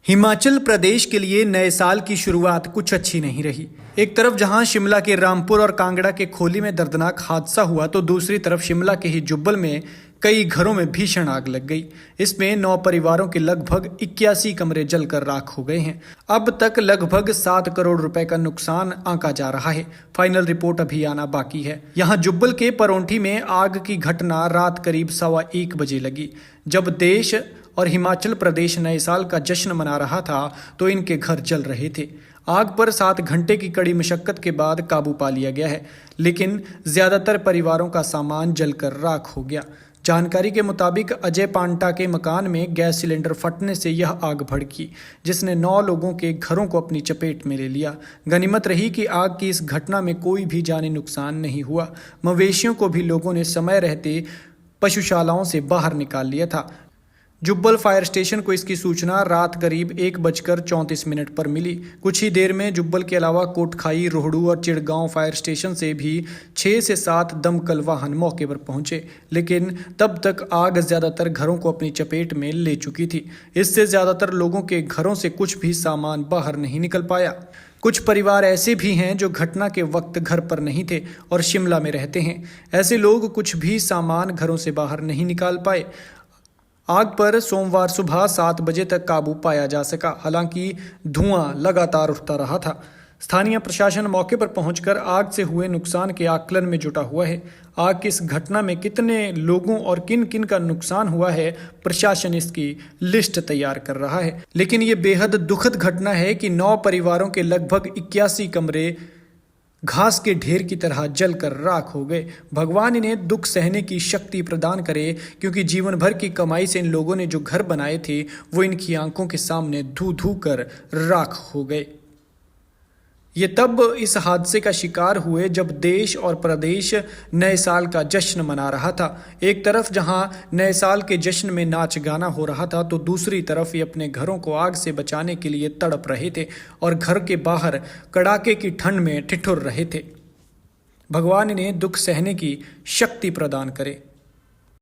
हिमाचल प्रदेश के लिए नए साल की शुरुआत कुछ अच्छी नहीं रही। एक तरफ जहां शिमला के रामपुर और कांगड़ा के खोली में दर्दनाक हादसा हुआ तो दूसरी तरफ शिमला के ही जुब्बल में कई घरों में भीषण आग लग गई। इसमें 9 परिवारों के लगभग 81 कमरे जलकर राख हो गए हैं। अब तक लगभग 7 करोड़ रुपए का नुकसान आंका जा रहा है। फाइनल रिपोर्ट अभी आना बाकी है। यहां जुब्बल के परौंठी में आग की घटना रात करीब 1:15 बजे लगी। जब देश और हिमाचल प्रदेश नए साल का जश्न मना रहा था तो इनके घर जल रहे थे। आग पर 7 घंटे की कड़ी मशक्कत के बाद काबू पा लिया गया है, लेकिन ज्यादातर परिवारों का सामान जलकर राख हो गया। जानकारी के मुताबिक अजय पांटा के मकान में गैस सिलेंडर फटने से यह आग भड़की, जिसने 9 लोगों के घरों को अपनी चपेट में ले लिया। गनीमत रही कि आग की इस घटना में कोई भी जानी नुकसान नहीं हुआ। मवेशियों को भी लोगों ने समय रहते पशुशालाओं से बाहर निकाल लिया था। जुब्बल फायर स्टेशन को इसकी सूचना रात करीब 1:34 पर मिली। कुछ ही देर में जुब्बल के अलावा कोटखाई, रोहडू और चिड़गांव फायर स्टेशन से भी 6 से 7 दमकल वाहन मौके पर पहुंचे, लेकिन तब तक आग ज्यादातर घरों को अपनी चपेट में ले चुकी थी। इससे ज्यादातर लोगों के घरों से कुछ भी सामान बाहर नहीं निकल पाया। कुछ परिवार ऐसे भी हैं जो घटना के वक्त घर पर नहीं थे और शिमला में रहते हैं। ऐसे लोग कुछ भी सामान घरों से बाहर नहीं निकाल पाए। आग पर सोमवार सुबह 7 बजे तक काबू पाया जा सका, हालांकि धुआं लगातार उठता रहा था। स्थानीय प्रशासन मौके पर पहुंचकर आग से हुए नुकसान के आकलन में जुटा हुआ है। आग की इस घटना में कितने लोगों और किन किन का नुकसान हुआ है, प्रशासन इसकी लिस्ट तैयार कर रहा है। लेकिन ये बेहद दुखद घटना है कि 9 परिवारों के लगभग 81 कमरे घास के ढेर की तरह जलकर राख हो गए। भगवान इन्हें दुख सहने की शक्ति प्रदान करे, क्योंकि जीवन भर की कमाई से इन लोगों ने जो घर बनाए थे वो इनकी आंखों के सामने धू धू कर राख हो गए। ये तब इस हादसे का शिकार हुए जब देश और प्रदेश नए साल का जश्न मना रहा था। एक तरफ जहां नए साल के जश्न में नाच गाना हो रहा था तो दूसरी तरफ ये अपने घरों को आग से बचाने के लिए तड़प रहे थे और घर के बाहर कड़ाके की ठंड में ठिठुर रहे थे। भगवान इन्हें दुख सहने की शक्ति प्रदान करे।